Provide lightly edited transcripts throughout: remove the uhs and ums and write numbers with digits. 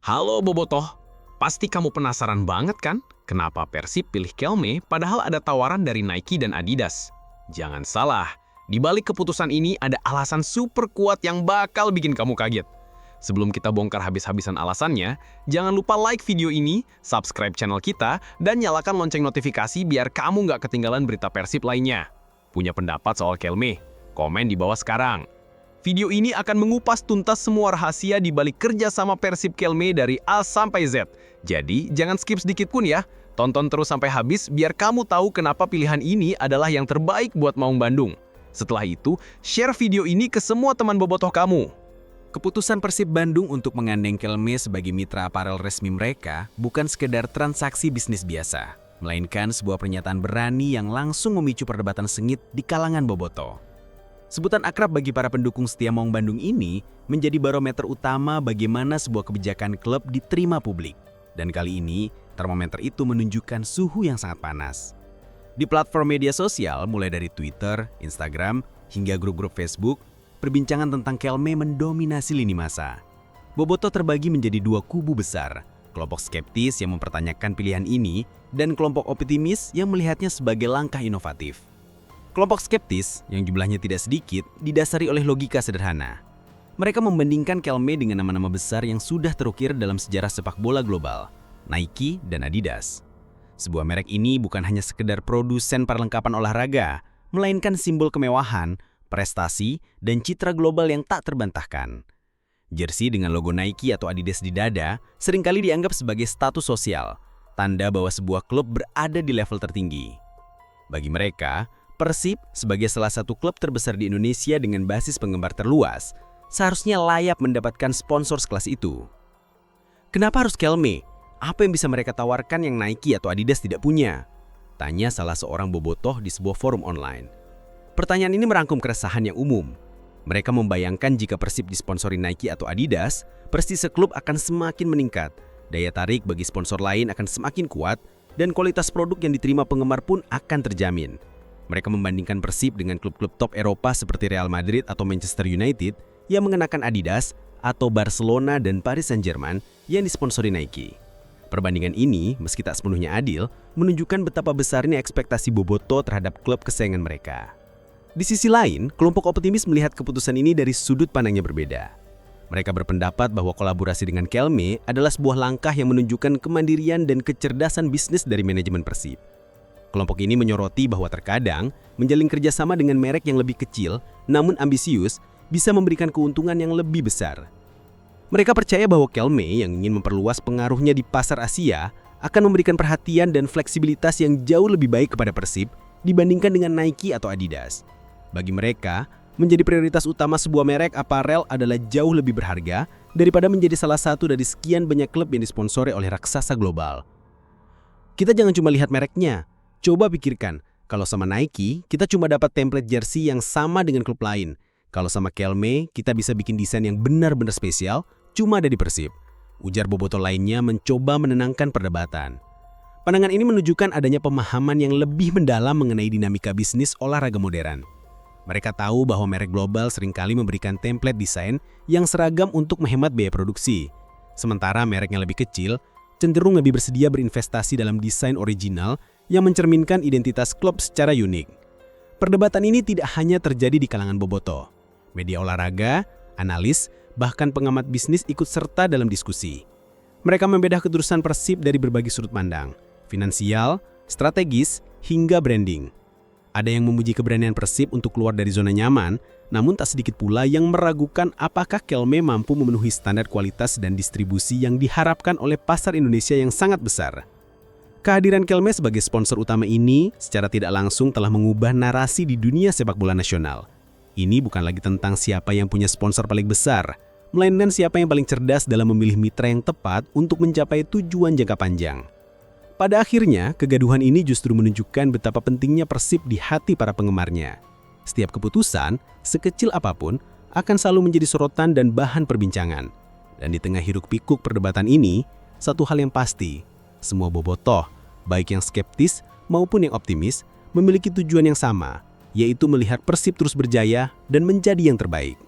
Halo Bobotoh, pasti kamu penasaran banget kan? Kenapa Persib pilih Kelme padahal ada tawaran dari Nike dan Adidas? Jangan salah, di balik keputusan ini ada alasan super kuat yang bakal bikin kamu kaget. Sebelum kita bongkar habis-habisan alasannya, jangan lupa like video ini, subscribe channel kita, dan nyalakan lonceng notifikasi biar kamu nggak ketinggalan berita Persib lainnya. Punya pendapat soal Kelme? Komen di bawah sekarang. Video ini akan mengupas tuntas semua rahasia di balik kerja sama Persib Kelme dari A sampai Z. Jadi, jangan skip sedikit pun ya. Tonton terus sampai habis biar kamu tahu kenapa pilihan ini adalah yang terbaik buat Maung Bandung. Setelah itu, share video ini ke semua teman bobotoh kamu. Keputusan Persib Bandung untuk menggandeng Kelme sebagai mitra aparel resmi mereka bukan sekedar transaksi bisnis biasa, melainkan sebuah pernyataan berani yang langsung memicu perdebatan sengit di kalangan bobotoh. Sebutan akrab bagi para pendukung setia Maung Bandung ini menjadi barometer utama bagaimana sebuah kebijakan klub diterima publik. Dan kali ini, termometer itu menunjukkan suhu yang sangat panas. Di platform media sosial, mulai dari Twitter, Instagram, hingga grup-grup Facebook, perbincangan tentang Kelme mendominasi lini masa. Bobotoh terbagi menjadi dua kubu besar, kelompok skeptis yang mempertanyakan pilihan ini, dan kelompok optimis yang melihatnya sebagai langkah inovatif. Kelompok skeptis, yang jumlahnya tidak sedikit, didasari oleh logika sederhana. Mereka membandingkan Kelme dengan nama-nama besar yang sudah terukir dalam sejarah sepak bola global, Nike dan Adidas. Sebuah merek ini bukan hanya sekedar produsen perlengkapan olahraga, melainkan simbol kemewahan, prestasi, dan citra global yang tak terbantahkan. Jersey dengan logo Nike atau Adidas di dada seringkali dianggap sebagai status sosial, tanda bahwa sebuah klub berada di level tertinggi. Bagi mereka, Persib sebagai salah satu klub terbesar di Indonesia dengan basis penggemar terluas, seharusnya layak mendapatkan sponsor sekelas itu. Kenapa harus Kelme? Apa yang bisa mereka tawarkan yang Nike atau Adidas tidak punya? Tanya salah seorang bobotoh di sebuah forum online. Pertanyaan ini merangkum keresahan yang umum. Mereka membayangkan jika Persib disponsori Nike atau Adidas, prestise klub akan semakin meningkat, daya tarik bagi sponsor lain akan semakin kuat, dan kualitas produk yang diterima penggemar pun akan terjamin. Mereka membandingkan Persib dengan klub-klub top Eropa seperti Real Madrid atau Manchester United yang mengenakan Adidas atau Barcelona dan Paris Saint-Germain yang disponsori Nike. Perbandingan ini, meski tak sepenuhnya adil, menunjukkan betapa besarnya ekspektasi bobotoh terhadap klub kesayangan mereka. Di sisi lain, kelompok optimis melihat keputusan ini dari sudut pandangnya berbeda. Mereka berpendapat bahwa kolaborasi dengan Kelme adalah sebuah langkah yang menunjukkan kemandirian dan kecerdasan bisnis dari manajemen Persib. Kelompok ini menyoroti bahwa terkadang menjalin kerjasama dengan merek yang lebih kecil, namun ambisius, bisa memberikan keuntungan yang lebih besar. Mereka percaya bahwa Kelme yang ingin memperluas pengaruhnya di pasar Asia akan memberikan perhatian dan fleksibilitas yang jauh lebih baik kepada Persib dibandingkan dengan Nike atau Adidas. Bagi mereka, menjadi prioritas utama sebuah merek aparel adalah jauh lebih berharga daripada menjadi salah satu dari sekian banyak klub yang disponsori oleh raksasa global. Kita jangan cuma lihat mereknya. Coba pikirkan, kalau sama Nike, kita cuma dapat template jersey yang sama dengan klub lain. Kalau sama Kelme, kita bisa bikin desain yang benar-benar spesial, cuma ada di Persib. Ujar bobotoh lainnya mencoba menenangkan perdebatan. Pandangan ini menunjukkan adanya pemahaman yang lebih mendalam mengenai dinamika bisnis olahraga modern. Mereka tahu bahwa merek global seringkali memberikan template desain yang seragam untuk menghemat biaya produksi. Sementara merek yang lebih kecil, cenderung lebih bersedia berinvestasi dalam desain original yang mencerminkan identitas klub secara unik. Perdebatan ini tidak hanya terjadi di kalangan bobotoh. Media olahraga, analis, bahkan pengamat bisnis ikut serta dalam diskusi. Mereka membedah keterusan Persib dari berbagai sudut pandang, finansial, strategis, hingga branding. Ada yang memuji keberanian Persib untuk keluar dari zona nyaman, namun tak sedikit pula yang meragukan apakah Kelme mampu memenuhi standar kualitas dan distribusi yang diharapkan oleh pasar Indonesia yang sangat besar. Kehadiran Kelme sebagai sponsor utama ini secara tidak langsung telah mengubah narasi di dunia sepak bola nasional. Ini bukan lagi tentang siapa yang punya sponsor paling besar, melainkan siapa yang paling cerdas dalam memilih mitra yang tepat untuk mencapai tujuan jangka panjang. Pada akhirnya, kegaduhan ini justru menunjukkan betapa pentingnya Persib di hati para penggemarnya. Setiap keputusan, sekecil apapun, akan selalu menjadi sorotan dan bahan perbincangan. Dan di tengah hiruk-pikuk perdebatan ini, satu hal yang pasti, semua bobotoh, baik yang skeptis maupun yang optimis, memiliki tujuan yang sama, yaitu melihat Persib terus berjaya dan menjadi yang terbaik.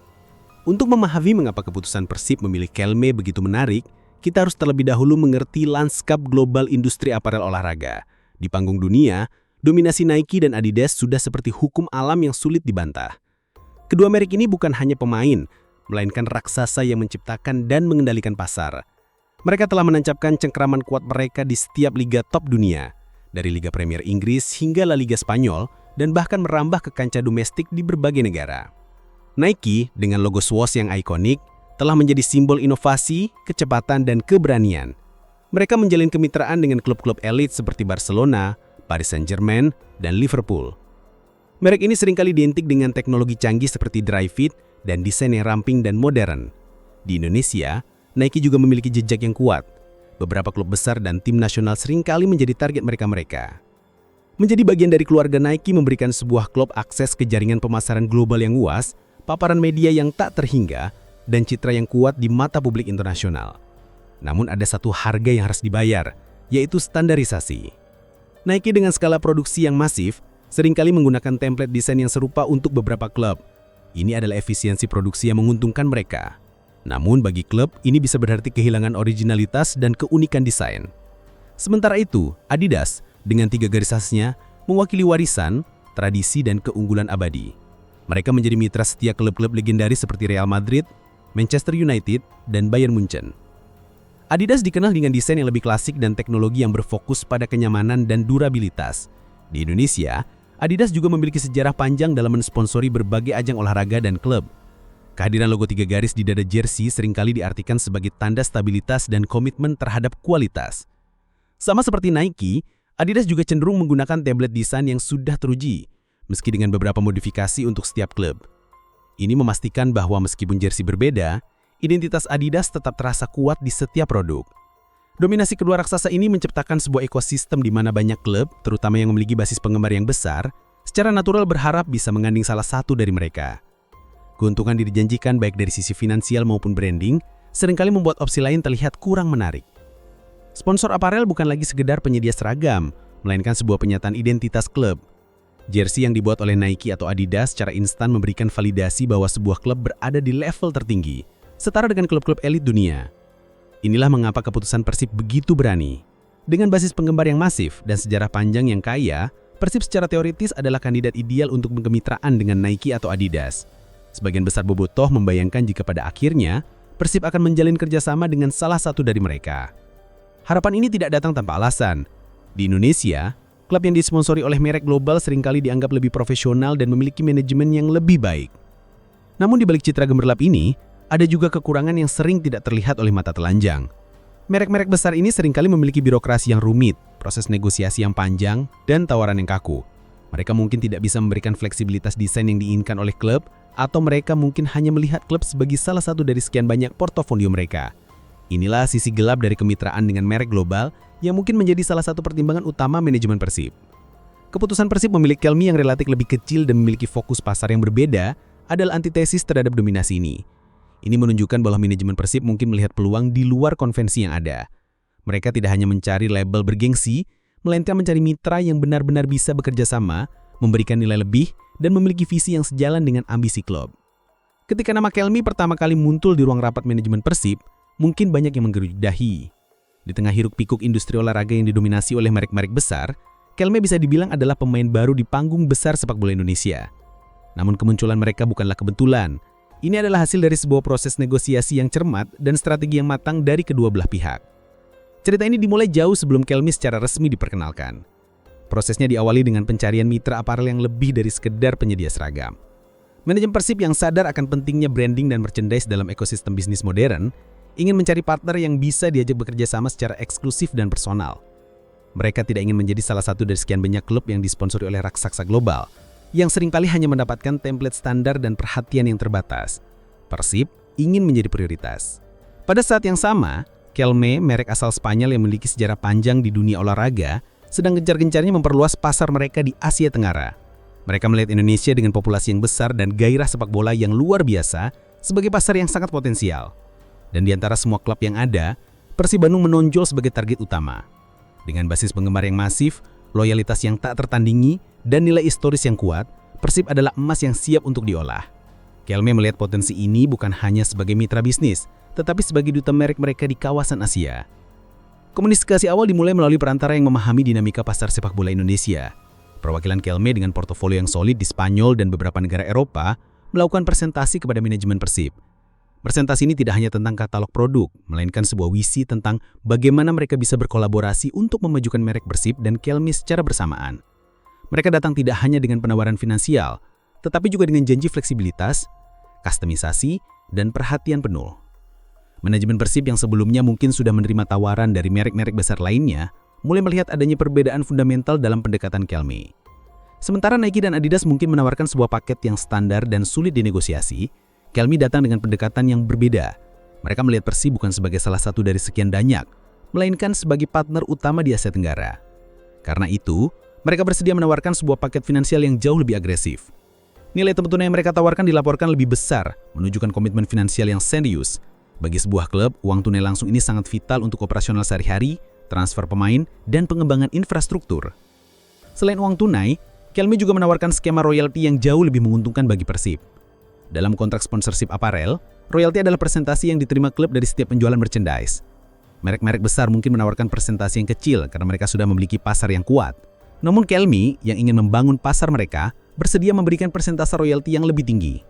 Untuk memahami mengapa keputusan Persib memilih Kelme begitu menarik, kita harus terlebih dahulu mengerti lanskap global industri aparel olahraga. Di panggung dunia, dominasi Nike dan Adidas sudah seperti hukum alam yang sulit dibantah. Kedua merek ini bukan hanya pemain, melainkan raksasa yang menciptakan dan mengendalikan pasar. Mereka telah menancapkan cengkraman kuat mereka di setiap liga top dunia, dari Liga Premier Inggris hingga La Liga Spanyol, dan bahkan merambah ke kancah domestik di berbagai negara. Nike, dengan logo swoosh yang ikonik, telah menjadi simbol inovasi, kecepatan, dan keberanian. Mereka menjalin kemitraan dengan klub-klub elit seperti Barcelona, Paris Saint-Germain, dan Liverpool. Merek ini seringkali identik dengan teknologi canggih seperti dry fit dan desain yang ramping dan modern. Di Indonesia, Nike juga memiliki jejak yang kuat. Beberapa klub besar dan tim nasional seringkali menjadi target mereka. Menjadi bagian dari keluarga Nike memberikan sebuah klub akses ke jaringan pemasaran global yang luas, paparan media yang tak terhingga, dan citra yang kuat di mata publik internasional. Namun ada satu harga yang harus dibayar, yaitu standarisasi. Nike dengan skala produksi yang masif, seringkali menggunakan template desain yang serupa untuk beberapa klub. Ini adalah efisiensi produksi yang menguntungkan mereka. Namun bagi klub, ini bisa berarti kehilangan originalitas dan keunikan desain. Sementara itu, Adidas dengan 3 garis khasnya mewakili warisan, tradisi, dan keunggulan abadi. Mereka menjadi mitra setia klub-klub legendaris seperti Real Madrid, Manchester United, dan Bayern Munchen. Adidas dikenal dengan desain yang lebih klasik dan teknologi yang berfokus pada kenyamanan dan durabilitas. Di Indonesia, Adidas juga memiliki sejarah panjang dalam mensponsori berbagai ajang olahraga dan klub. Kehadiran logo 3 garis di dada jersey seringkali diartikan sebagai tanda stabilitas dan komitmen terhadap kualitas. Sama seperti Nike, Adidas juga cenderung menggunakan template desain yang sudah teruji, meski dengan beberapa modifikasi untuk setiap klub. Ini memastikan bahwa meskipun jersey berbeda, identitas Adidas tetap terasa kuat di setiap produk. Dominasi kedua raksasa ini menciptakan sebuah ekosistem di mana banyak klub, terutama yang memiliki basis penggemar yang besar, secara natural berharap bisa menggandeng salah satu dari mereka. Keuntungan dijanjikan baik dari sisi finansial maupun branding, seringkali membuat opsi lain terlihat kurang menarik. Sponsor aparel bukan lagi sekedar penyedia seragam, melainkan sebuah penyataan identitas klub. Jersey yang dibuat oleh Nike atau Adidas secara instan memberikan validasi bahwa sebuah klub berada di level tertinggi, setara dengan klub-klub elit dunia. Inilah mengapa keputusan Persib begitu berani. Dengan basis penggemar yang masif dan sejarah panjang yang kaya, Persib secara teoritis adalah kandidat ideal untuk berkemitraan dengan Nike atau Adidas. Sebagian besar bobotoh membayangkan jika pada akhirnya, Persib akan menjalin kerjasama dengan salah satu dari mereka. Harapan ini tidak datang tanpa alasan. Di Indonesia, klub yang disponsori oleh merek global seringkali dianggap lebih profesional dan memiliki manajemen yang lebih baik. Namun di balik citra gemerlap ini, ada juga kekurangan yang sering tidak terlihat oleh mata telanjang. Merek-merek besar ini seringkali memiliki birokrasi yang rumit, proses negosiasi yang panjang, dan tawaran yang kaku. Mereka mungkin tidak bisa memberikan fleksibilitas desain yang diinginkan oleh klub, atau mereka mungkin hanya melihat klub sebagai salah satu dari sekian banyak portofolio mereka. Inilah sisi gelap dari kemitraan dengan merek global yang mungkin menjadi salah satu pertimbangan utama manajemen Persib. Keputusan Persib memilih Kelmi yang relatif lebih kecil dan memiliki fokus pasar yang berbeda adalah antitesis terhadap dominasi ini. Ini menunjukkan bahwa manajemen Persib mungkin melihat peluang di luar konvensi yang ada. Mereka tidak hanya mencari label bergengsi, melainkan mencari mitra yang benar-benar bisa bekerja sama, memberikan nilai lebih, dan memiliki visi yang sejalan dengan ambisi klub. Ketika nama Kelmi pertama kali muncul di ruang rapat manajemen Persib, mungkin banyak yang menggerujuk dahi. Di tengah hiruk-pikuk industri olahraga yang didominasi oleh merek-merek besar, Kelmi bisa dibilang adalah pemain baru di panggung besar sepak bola Indonesia. Namun kemunculan mereka bukanlah kebetulan. Ini adalah hasil dari sebuah proses negosiasi yang cermat dan strategi yang matang dari kedua belah pihak. Cerita ini dimulai jauh sebelum Kelmi secara resmi diperkenalkan. Prosesnya diawali dengan pencarian mitra aparel yang lebih dari sekedar penyedia seragam. Manajemen Persib yang sadar akan pentingnya branding dan merchandise dalam ekosistem bisnis modern, ingin mencari partner yang bisa diajak bekerja sama secara eksklusif dan personal. Mereka tidak ingin menjadi salah satu dari sekian banyak klub yang disponsori oleh raksasa global, yang seringkali hanya mendapatkan template standar dan perhatian yang terbatas. Persib ingin menjadi prioritas. Pada saat yang sama, Kelme, merek asal Spanyol yang memiliki sejarah panjang di dunia olahraga, sedang gencar-gencarnya memperluas pasar mereka di Asia Tenggara. Mereka melihat Indonesia dengan populasi yang besar dan gairah sepak bola yang luar biasa sebagai pasar yang sangat potensial. Dan di antara semua klub yang ada, Persib Bandung menonjol sebagai target utama. Dengan basis penggemar yang masif, loyalitas yang tak tertandingi, dan nilai historis yang kuat, Persib adalah emas yang siap untuk diolah. Kelme melihat potensi ini bukan hanya sebagai mitra bisnis, tetapi sebagai duta merek mereka di kawasan Asia. Komunikasi awal dimulai melalui perantara yang memahami dinamika pasar sepak bola Indonesia. Perwakilan Kelme dengan portofolio yang solid di Spanyol dan beberapa negara Eropa melakukan presentasi kepada manajemen Persib. Presentasi ini tidak hanya tentang katalog produk, melainkan sebuah visi tentang bagaimana mereka bisa berkolaborasi untuk memajukan merek Persib dan Kelme secara bersamaan. Mereka datang tidak hanya dengan penawaran finansial, tetapi juga dengan janji fleksibilitas, kustomisasi, dan perhatian penuh. Manajemen Persib yang sebelumnya mungkin sudah menerima tawaran dari merek-merek besar lainnya, mulai melihat adanya perbedaan fundamental dalam pendekatan Kelme. Sementara Nike dan Adidas mungkin menawarkan sebuah paket yang standar dan sulit dinegosiasi, Kelme datang dengan pendekatan yang berbeda. Mereka melihat Persib bukan sebagai salah satu dari sekian banyak, melainkan sebagai partner utama di Asia Tenggara. Karena itu, mereka bersedia menawarkan sebuah paket finansial yang jauh lebih agresif. Nilai tentunya yang mereka tawarkan dilaporkan lebih besar, menunjukkan komitmen finansial yang serius. Bagi sebuah klub, uang tunai langsung ini sangat vital untuk operasional sehari-hari, transfer pemain, dan pengembangan infrastruktur. Selain uang tunai, Kelme juga menawarkan skema royalti yang jauh lebih menguntungkan bagi Persib. Dalam kontrak sponsorship aparel, royalti adalah persentase yang diterima klub dari setiap penjualan merchandise. Merek-merek besar mungkin menawarkan persentase yang kecil karena mereka sudah memiliki pasar yang kuat. Namun Kelme yang ingin membangun pasar mereka, bersedia memberikan persentase royalti yang lebih tinggi.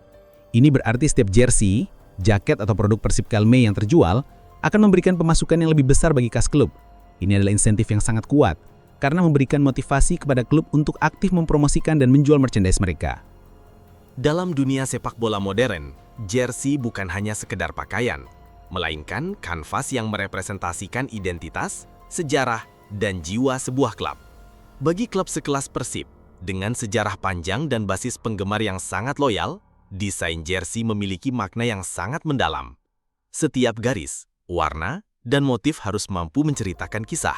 Ini berarti setiap jersey, jaket atau produk Persib Kelme yang terjual akan memberikan pemasukan yang lebih besar bagi kas klub. Ini adalah insentif yang sangat kuat karena memberikan motivasi kepada klub untuk aktif mempromosikan dan menjual merchandise mereka. Dalam dunia sepak bola modern, jersey bukan hanya sekedar pakaian, melainkan kanvas yang merepresentasikan identitas, sejarah, dan jiwa sebuah klub. Bagi klub sekelas Persib, dengan sejarah panjang dan basis penggemar yang sangat loyal, desain jersey memiliki makna yang sangat mendalam. Setiap garis, warna, dan motif harus mampu menceritakan kisah.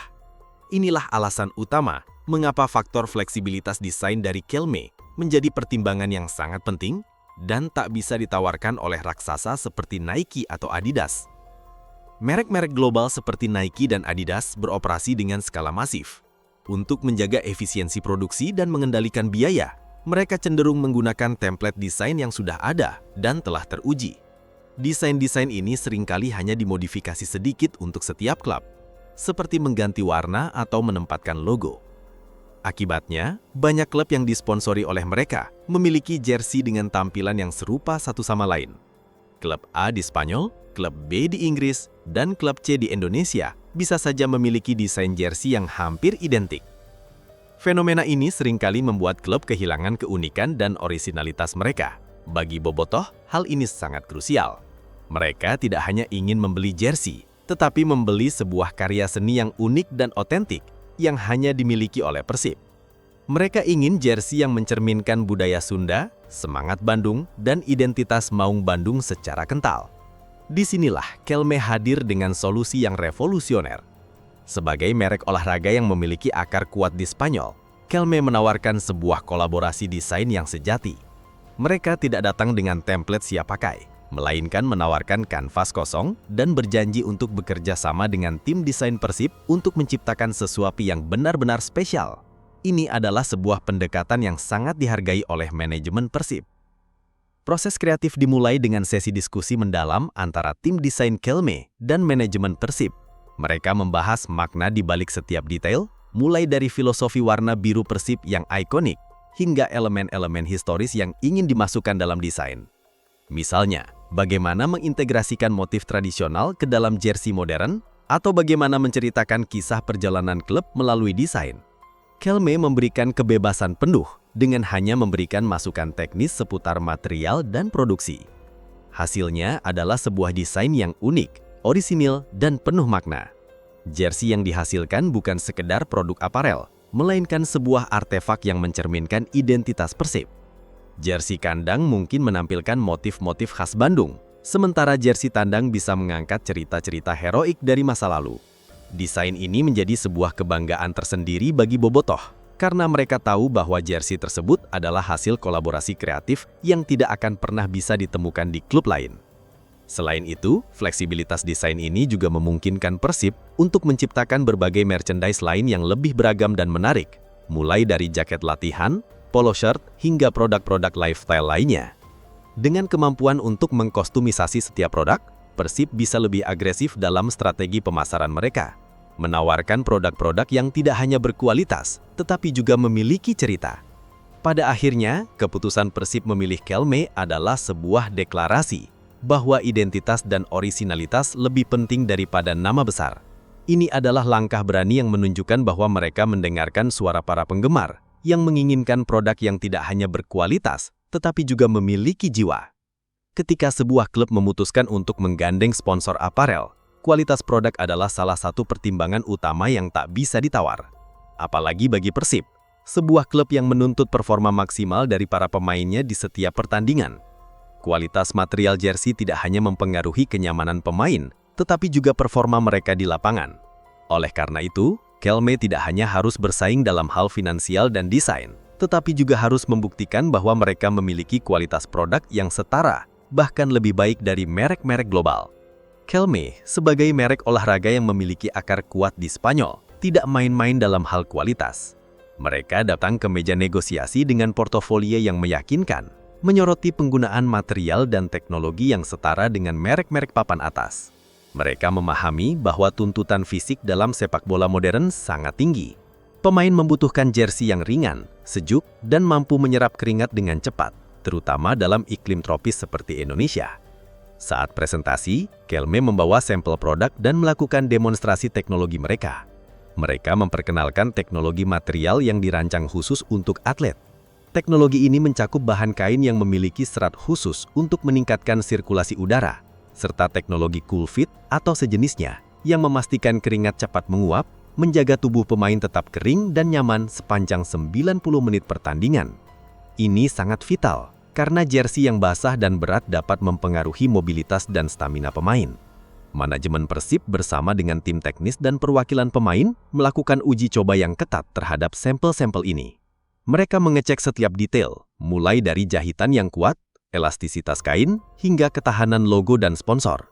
Inilah alasan utama mengapa faktor fleksibilitas desain dari Kelme menjadi pertimbangan yang sangat penting dan tak bisa ditawarkan oleh raksasa seperti Nike atau Adidas. Merek-merek global seperti Nike dan Adidas beroperasi dengan skala masif. Untuk menjaga efisiensi produksi dan mengendalikan biaya, mereka cenderung menggunakan template desain yang sudah ada dan telah teruji. Desain-desain ini seringkali hanya dimodifikasi sedikit untuk setiap klub, seperti mengganti warna atau menempatkan logo. Akibatnya, banyak klub yang disponsori oleh mereka memiliki jersey dengan tampilan yang serupa satu sama lain. Klub A di Spanyol, klub B di Inggris, dan klub C di Indonesia bisa saja memiliki desain jersey yang hampir identik. Fenomena ini seringkali membuat klub kehilangan keunikan dan orisinalitas mereka. Bagi Bobotoh, hal ini sangat krusial. Mereka tidak hanya ingin membeli jersey, tetapi membeli sebuah karya seni yang unik dan otentik yang hanya dimiliki oleh Persib. Mereka ingin jersey yang mencerminkan budaya Sunda, semangat Bandung, dan identitas Maung Bandung secara kental. Disinilah Kelme hadir dengan solusi yang revolusioner. Sebagai merek olahraga yang memiliki akar kuat di Spanyol, Kelme menawarkan sebuah kolaborasi desain yang sejati. Mereka tidak datang dengan template siap pakai, melainkan menawarkan kanvas kosong dan berjanji untuk bekerja sama dengan tim desain Persib untuk menciptakan sesuatu yang benar-benar spesial. Ini adalah sebuah pendekatan yang sangat dihargai oleh manajemen Persib. Proses kreatif dimulai dengan sesi diskusi mendalam antara tim desain Kelme dan manajemen Persib. Mereka membahas makna di balik setiap detail, mulai dari filosofi warna biru Persib yang ikonik, hingga elemen-elemen historis yang ingin dimasukkan dalam desain. Misalnya, bagaimana mengintegrasikan motif tradisional ke dalam jersey modern, atau bagaimana menceritakan kisah perjalanan klub melalui desain. Kelme memberikan kebebasan penuh dengan hanya memberikan masukan teknis seputar material dan produksi. Hasilnya adalah sebuah desain yang unik, orisinil, dan penuh makna. Jersey yang dihasilkan bukan sekedar produk aparel, melainkan sebuah artefak yang mencerminkan identitas Persib. Jersey kandang mungkin menampilkan motif-motif khas Bandung, sementara jersey tandang bisa mengangkat cerita-cerita heroik dari masa lalu. Desain ini menjadi sebuah kebanggaan tersendiri bagi Bobotoh, karena mereka tahu bahwa jersey tersebut adalah hasil kolaborasi kreatif yang tidak akan pernah bisa ditemukan di klub lain. Selain itu, fleksibilitas desain ini juga memungkinkan Persib untuk menciptakan berbagai merchandise lain yang lebih beragam dan menarik, mulai dari jaket latihan, polo shirt, hingga produk-produk lifestyle lainnya. Dengan kemampuan untuk mengkostumisasi setiap produk, Persib bisa lebih agresif dalam strategi pemasaran mereka, menawarkan produk-produk yang tidak hanya berkualitas, tetapi juga memiliki cerita. Pada akhirnya, keputusan Persib memilih Kelme adalah sebuah deklarasi bahwa identitas dan orisinalitas lebih penting daripada nama besar. Ini adalah langkah berani yang menunjukkan bahwa mereka mendengarkan suara para penggemar yang menginginkan produk yang tidak hanya berkualitas, tetapi juga memiliki jiwa. Ketika sebuah klub memutuskan untuk menggandeng sponsor aparel, kualitas produk adalah salah satu pertimbangan utama yang tak bisa ditawar. Apalagi bagi Persib, sebuah klub yang menuntut performa maksimal dari para pemainnya di setiap pertandingan. Kualitas material jersey tidak hanya mempengaruhi kenyamanan pemain, tetapi juga performa mereka di lapangan. Oleh karena itu, Kelme tidak hanya harus bersaing dalam hal finansial dan desain, tetapi juga harus membuktikan bahwa mereka memiliki kualitas produk yang setara, bahkan lebih baik dari merek-merek global. Kelme, sebagai merek olahraga yang memiliki akar kuat di Spanyol, tidak main-main dalam hal kualitas. Mereka datang ke meja negosiasi dengan portofolio yang meyakinkan, menyoroti penggunaan material dan teknologi yang setara dengan merek-merek papan atas. Mereka memahami bahwa tuntutan fisik dalam sepak bola modern sangat tinggi. Pemain membutuhkan jersey yang ringan, sejuk, dan mampu menyerap keringat dengan cepat, terutama dalam iklim tropis seperti Indonesia. Saat presentasi, Kelme membawa sampel produk dan melakukan demonstrasi teknologi mereka. Mereka memperkenalkan teknologi material yang dirancang khusus untuk atlet. Teknologi ini mencakup bahan kain yang memiliki serat khusus untuk meningkatkan sirkulasi udara, serta teknologi cool fit atau sejenisnya yang memastikan keringat cepat menguap, menjaga tubuh pemain tetap kering dan nyaman sepanjang 90 menit pertandingan. Ini sangat vital, karena jersey yang basah dan berat dapat mempengaruhi mobilitas dan stamina pemain. Manajemen Persib bersama dengan tim teknis dan perwakilan pemain melakukan uji coba yang ketat terhadap sampel-sampel ini. Mereka mengecek setiap detail, mulai dari jahitan yang kuat, elastisitas kain, hingga ketahanan logo dan sponsor.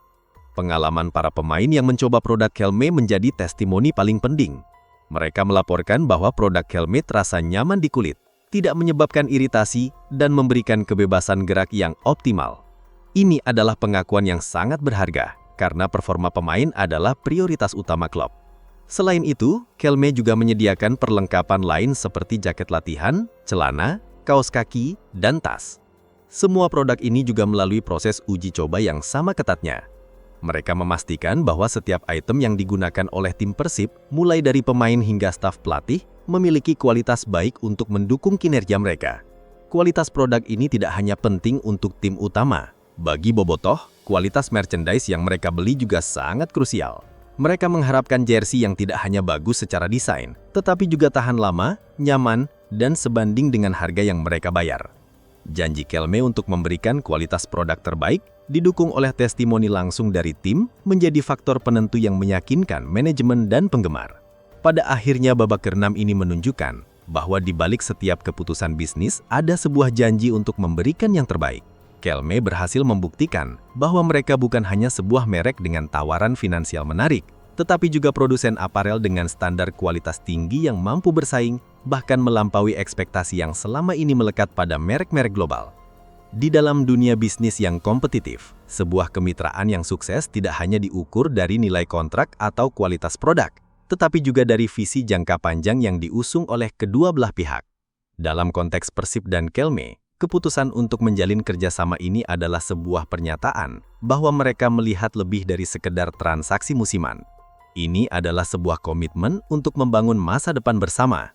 Pengalaman para pemain yang mencoba produk Kelme menjadi testimoni paling penting. Mereka melaporkan bahwa produk Kelme terasa nyaman di kulit, tidak menyebabkan iritasi, dan memberikan kebebasan gerak yang optimal. Ini adalah pengakuan yang sangat berharga, karena performa pemain adalah prioritas utama klub. Selain itu, Kelme juga menyediakan perlengkapan lain seperti jaket latihan, celana, kaos kaki, dan tas. Semua produk ini juga melalui proses uji coba yang sama ketatnya. Mereka memastikan bahwa setiap item yang digunakan oleh tim Persib, mulai dari pemain hingga staf pelatih, memiliki kualitas baik untuk mendukung kinerja mereka. Kualitas produk ini tidak hanya penting untuk tim utama. Bagi bobotoh, kualitas merchandise yang mereka beli juga sangat krusial. Mereka mengharapkan jersey yang tidak hanya bagus secara desain, tetapi juga tahan lama, nyaman, dan sebanding dengan harga yang mereka bayar. Janji Kelme untuk memberikan kualitas produk terbaik, didukung oleh testimoni langsung dari tim, menjadi faktor penentu yang meyakinkan manajemen dan penggemar. Pada akhirnya babak ke-6 ini menunjukkan bahwa di balik setiap keputusan bisnis ada sebuah janji untuk memberikan yang terbaik. Kelme berhasil membuktikan bahwa mereka bukan hanya sebuah merek dengan tawaran finansial menarik, tetapi juga produsen aparel dengan standar kualitas tinggi yang mampu bersaing, bahkan melampaui ekspektasi yang selama ini melekat pada merek-merek global. Di dalam dunia bisnis yang kompetitif, sebuah kemitraan yang sukses tidak hanya diukur dari nilai kontrak atau kualitas produk, tetapi juga dari visi jangka panjang yang diusung oleh kedua belah pihak. Dalam konteks Persib dan Kelme, keputusan untuk menjalin kerjasama ini adalah sebuah pernyataan bahwa mereka melihat lebih dari sekedar transaksi musiman. Ini adalah sebuah komitmen untuk membangun masa depan bersama.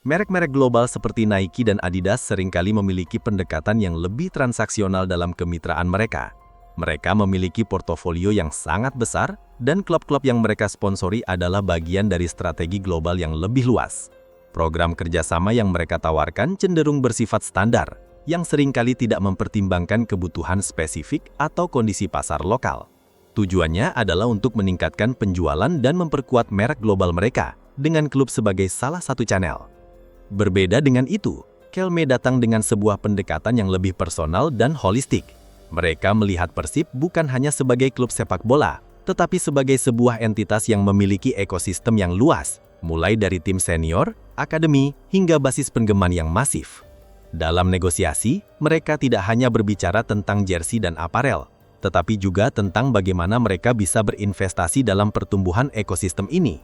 Merek-merek global seperti Nike dan Adidas seringkali memiliki pendekatan yang lebih transaksional dalam kemitraan mereka. Mereka memiliki portofolio yang sangat besar, dan klub-klub yang mereka sponsori adalah bagian dari strategi global yang lebih luas. Program kerjasama yang mereka tawarkan cenderung bersifat standar, yang seringkali tidak mempertimbangkan kebutuhan spesifik atau kondisi pasar lokal. Tujuannya adalah untuk meningkatkan penjualan dan memperkuat merek global mereka dengan klub sebagai salah satu channel. Berbeda dengan itu, Kelme datang dengan sebuah pendekatan yang lebih personal dan holistik. Mereka melihat Persib bukan hanya sebagai klub sepak bola, tetapi sebagai sebuah entitas yang memiliki ekosistem yang luas, mulai dari tim senior, akademi, hingga basis penggemar yang masif. Dalam negosiasi, mereka tidak hanya berbicara tentang jersey dan aparel, tetapi juga tentang bagaimana mereka bisa berinvestasi dalam pertumbuhan ekosistem ini.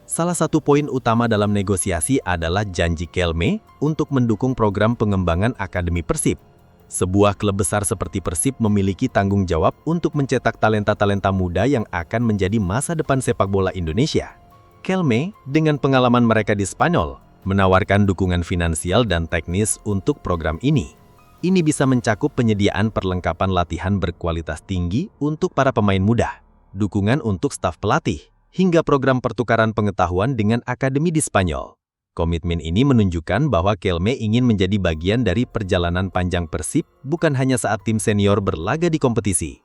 Salah satu poin utama dalam negosiasi adalah janji Kelme untuk mendukung program pengembangan Akademi Persib. Sebuah klub besar seperti Persib memiliki tanggung jawab untuk mencetak talenta-talenta muda yang akan menjadi masa depan sepak bola Indonesia. Kelme, dengan pengalaman mereka di Spanyol, menawarkan dukungan finansial dan teknis untuk program ini. Ini bisa mencakup penyediaan perlengkapan latihan berkualitas tinggi untuk para pemain muda, dukungan untuk staf pelatih, hingga program pertukaran pengetahuan dengan akademi di Spanyol. Komitmen ini menunjukkan bahwa Kelme ingin menjadi bagian dari perjalanan panjang Persib, bukan hanya saat tim senior berlaga di kompetisi.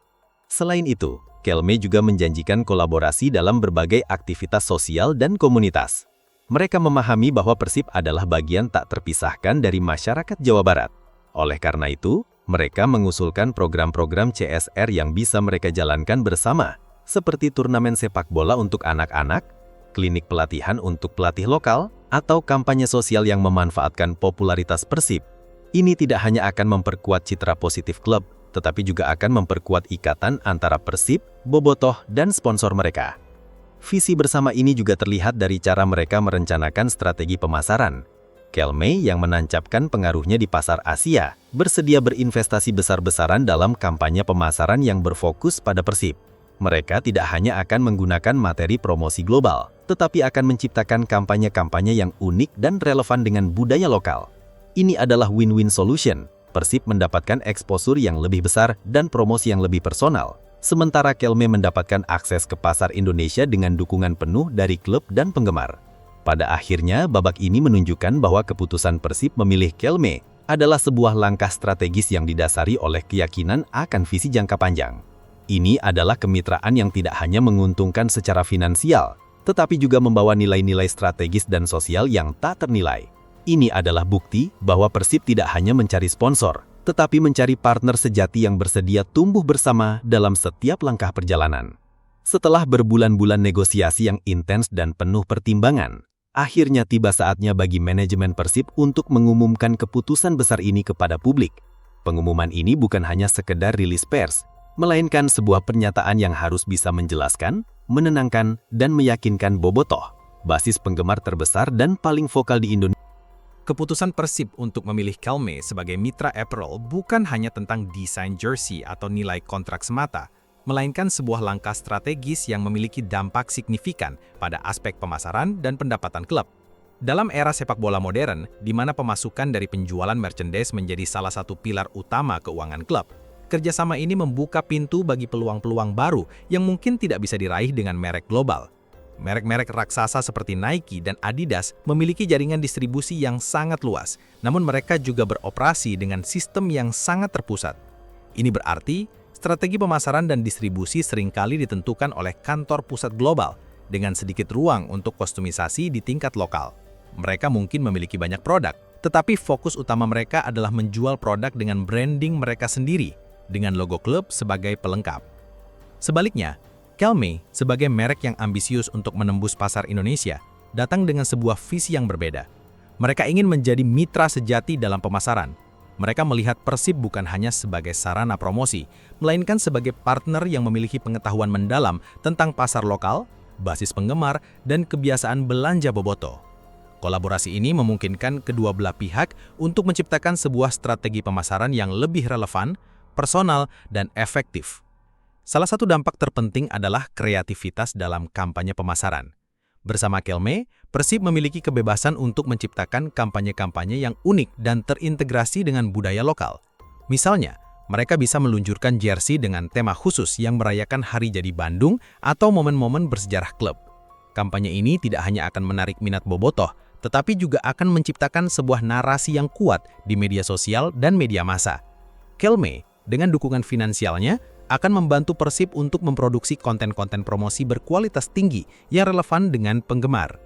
Selain itu, Kelme juga menjanjikan kolaborasi dalam berbagai aktivitas sosial dan komunitas. Mereka memahami bahwa Persib adalah bagian tak terpisahkan dari masyarakat Jawa Barat. Oleh karena itu, mereka mengusulkan program-program CSR yang bisa mereka jalankan bersama, seperti turnamen sepak bola untuk anak-anak, klinik pelatihan untuk pelatih lokal, atau kampanye sosial yang memanfaatkan popularitas Persib. Ini tidak hanya akan memperkuat citra positif klub, tetapi juga akan memperkuat ikatan antara Persib, bobotoh, dan sponsor mereka. Visi bersama ini juga terlihat dari cara mereka merencanakan strategi pemasaran. Kelme yang menancapkan pengaruhnya di pasar Asia, bersedia berinvestasi besar-besaran dalam kampanye pemasaran yang berfokus pada Persib. Mereka tidak hanya akan menggunakan materi promosi global, tetapi akan menciptakan kampanye-kampanye yang unik dan relevan dengan budaya lokal. Ini adalah win-win solution. Persib mendapatkan eksposur yang lebih besar dan promosi yang lebih personal, sementara Kelme mendapatkan akses ke pasar Indonesia dengan dukungan penuh dari klub dan penggemar. Pada akhirnya, babak ini menunjukkan bahwa keputusan Persib memilih Kelme adalah sebuah langkah strategis yang didasari oleh keyakinan akan visi jangka panjang. Ini adalah kemitraan yang tidak hanya menguntungkan secara finansial, tetapi juga membawa nilai-nilai strategis dan sosial yang tak ternilai. Ini adalah bukti bahwa Persib tidak hanya mencari sponsor, tetapi mencari partner sejati yang bersedia tumbuh bersama dalam setiap langkah perjalanan. Setelah berbulan-bulan negosiasi yang intens dan penuh pertimbangan, akhirnya tiba saatnya bagi manajemen Persib untuk mengumumkan keputusan besar ini kepada publik. Pengumuman ini bukan hanya sekedar rilis pers, melainkan sebuah pernyataan yang harus bisa menjelaskan, menenangkan, dan meyakinkan bobotoh, basis penggemar terbesar dan paling vokal di Indonesia. Keputusan Persib untuk memilih Kelme sebagai mitra apparel bukan hanya tentang desain jersey atau nilai kontrak semata, melainkan sebuah langkah strategis yang memiliki dampak signifikan pada aspek pemasaran dan pendapatan klub. Dalam era sepak bola modern, di mana pemasukan dari penjualan merchandise menjadi salah satu pilar utama keuangan klub, kerjasama ini membuka pintu bagi peluang-peluang baru yang mungkin tidak bisa diraih dengan merek global. Merek-merek raksasa seperti Nike dan Adidas memiliki jaringan distribusi yang sangat luas, namun mereka juga beroperasi dengan sistem yang sangat terpusat. Ini berarti, strategi pemasaran dan distribusi seringkali ditentukan oleh kantor pusat global, dengan sedikit ruang untuk kostumisasi di tingkat lokal. Mereka mungkin memiliki banyak produk, tetapi fokus utama mereka adalah menjual produk dengan branding mereka sendiri, dengan logo klub sebagai pelengkap. Sebaliknya, Kelme, sebagai merek yang ambisius untuk menembus pasar Indonesia, datang dengan sebuah visi yang berbeda. Mereka ingin menjadi mitra sejati dalam pemasaran. Mereka melihat Persib bukan hanya sebagai sarana promosi, melainkan sebagai partner yang memiliki pengetahuan mendalam tentang pasar lokal, basis penggemar, dan kebiasaan belanja bobotoh. Kolaborasi ini memungkinkan kedua belah pihak untuk menciptakan sebuah strategi pemasaran yang lebih relevan, personal, dan efektif. Salah satu dampak terpenting adalah kreativitas dalam kampanye pemasaran. Bersama Kelme, Persib memiliki kebebasan untuk menciptakan kampanye-kampanye yang unik dan terintegrasi dengan budaya lokal. Misalnya, mereka bisa meluncurkan jersey dengan tema khusus yang merayakan Hari Jadi Bandung atau momen-momen bersejarah klub. Kampanye ini tidak hanya akan menarik minat bobotoh, tetapi juga akan menciptakan sebuah narasi yang kuat di media sosial dan media massa. Kelme, dengan dukungan finansialnya, akan membantu Persib untuk memproduksi konten-konten promosi berkualitas tinggi yang relevan dengan penggemar.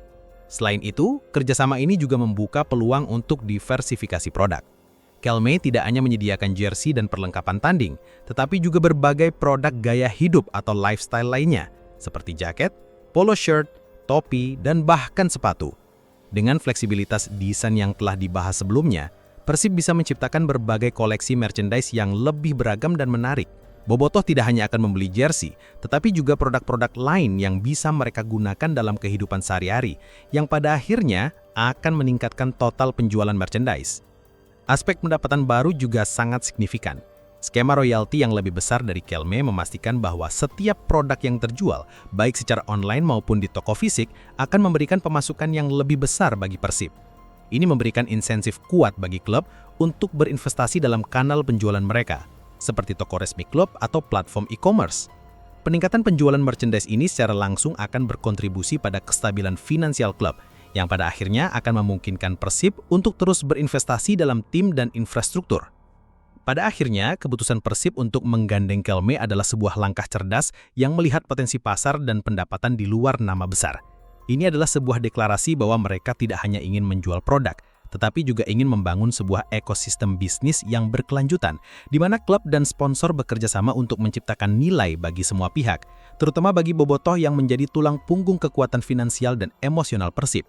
Selain itu, kerjasama ini juga membuka peluang untuk diversifikasi produk. Kelme tidak hanya menyediakan jersey dan perlengkapan tanding, tetapi juga berbagai produk gaya hidup atau lifestyle lainnya, seperti jaket, polo shirt, topi, dan bahkan sepatu. Dengan fleksibilitas desain yang telah dibahas sebelumnya, Persib bisa menciptakan berbagai koleksi merchandise yang lebih beragam dan menarik. Bobotoh tidak hanya akan membeli jersey, tetapi juga produk-produk lain yang bisa mereka gunakan dalam kehidupan sehari-hari, yang pada akhirnya akan meningkatkan total penjualan merchandise. Aspek pendapatan baru juga sangat signifikan. Skema royalti yang lebih besar dari Kelme memastikan bahwa setiap produk yang terjual, baik secara online maupun di toko fisik, akan memberikan pemasukan yang lebih besar bagi Persib. Ini memberikan insentif kuat bagi klub untuk berinvestasi dalam kanal penjualan mereka, seperti toko resmi klub atau platform e-commerce. Peningkatan penjualan merchandise ini secara langsung akan berkontribusi pada kestabilan finansial klub, yang pada akhirnya akan memungkinkan Persib untuk terus berinvestasi dalam tim dan infrastruktur. Pada akhirnya, keputusan Persib untuk menggandeng Kelme adalah sebuah langkah cerdas yang melihat potensi pasar dan pendapatan di luar nama besar. Ini adalah sebuah deklarasi bahwa mereka tidak hanya ingin menjual produk, tetapi juga ingin membangun sebuah ekosistem bisnis yang berkelanjutan, di mana klub dan sponsor bekerja sama untuk menciptakan nilai bagi semua pihak, terutama bagi Bobotoh yang menjadi tulang punggung kekuatan finansial dan emosional Persib.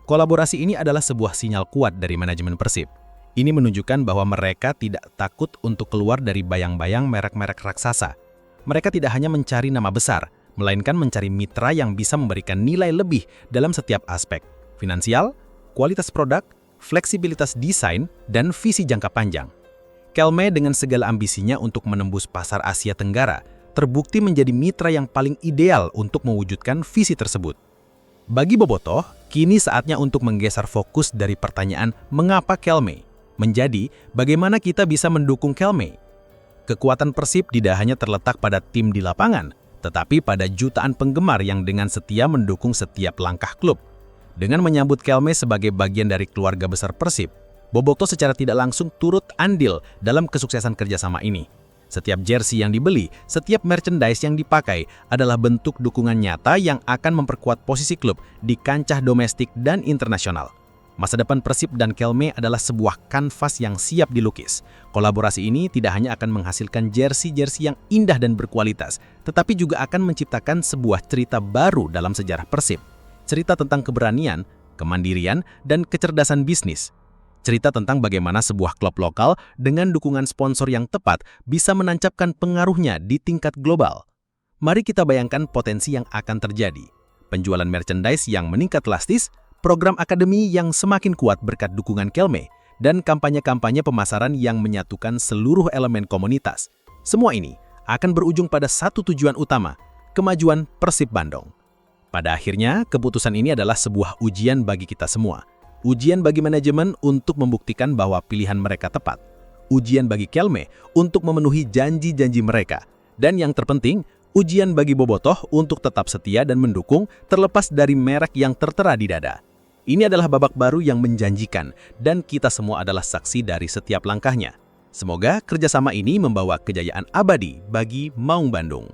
Kolaborasi ini adalah sebuah sinyal kuat dari manajemen Persib. Ini menunjukkan bahwa mereka tidak takut untuk keluar dari bayang-bayang merek-merek raksasa. Mereka tidak hanya mencari nama besar, melainkan mencari mitra yang bisa memberikan nilai lebih dalam setiap aspek: finansial, kualitas produk, fleksibilitas desain, dan visi jangka panjang. Kelme dengan segala ambisinya untuk menembus pasar Asia Tenggara, terbukti menjadi mitra yang paling ideal untuk mewujudkan visi tersebut. Bagi Bobotoh, kini saatnya untuk menggeser fokus dari pertanyaan mengapa Kelme, menjadi bagaimana kita bisa mendukung Kelme. Kekuatan Persib tidak hanya terletak pada tim di lapangan, tetapi pada jutaan penggemar yang dengan setia mendukung setiap langkah klub. Dengan menyambut Kelme sebagai bagian dari keluarga besar Persib, Bobotoh secara tidak langsung turut andil dalam kesuksesan kerjasama ini. Setiap jersey yang dibeli, setiap merchandise yang dipakai adalah bentuk dukungan nyata yang akan memperkuat posisi klub di kancah domestik dan internasional. Masa depan Persib dan Kelme adalah sebuah kanvas yang siap dilukis. Kolaborasi ini tidak hanya akan menghasilkan jersey-jersey yang indah dan berkualitas, tetapi juga akan menciptakan sebuah cerita baru dalam sejarah Persib. Cerita tentang keberanian, kemandirian, dan kecerdasan bisnis. Cerita tentang bagaimana sebuah klub lokal dengan dukungan sponsor yang tepat bisa menancapkan pengaruhnya di tingkat global. Mari kita bayangkan potensi yang akan terjadi. Penjualan merchandise yang meningkat drastis, program akademi yang semakin kuat berkat dukungan Kelme, dan kampanye-kampanye pemasaran yang menyatukan seluruh elemen komunitas. Semua ini akan berujung pada satu tujuan utama, kemajuan Persib Bandung. Pada akhirnya, keputusan ini adalah sebuah ujian bagi kita semua. Ujian bagi manajemen untuk membuktikan bahwa pilihan mereka tepat. Ujian bagi Kelme untuk memenuhi janji-janji mereka. Dan yang terpenting, ujian bagi Bobotoh untuk tetap setia dan mendukung terlepas dari merek yang tertera di dada. Ini adalah babak baru yang menjanjikan, dan kita semua adalah saksi dari setiap langkahnya. Semoga kerjasama ini membawa kejayaan abadi bagi Maung Bandung.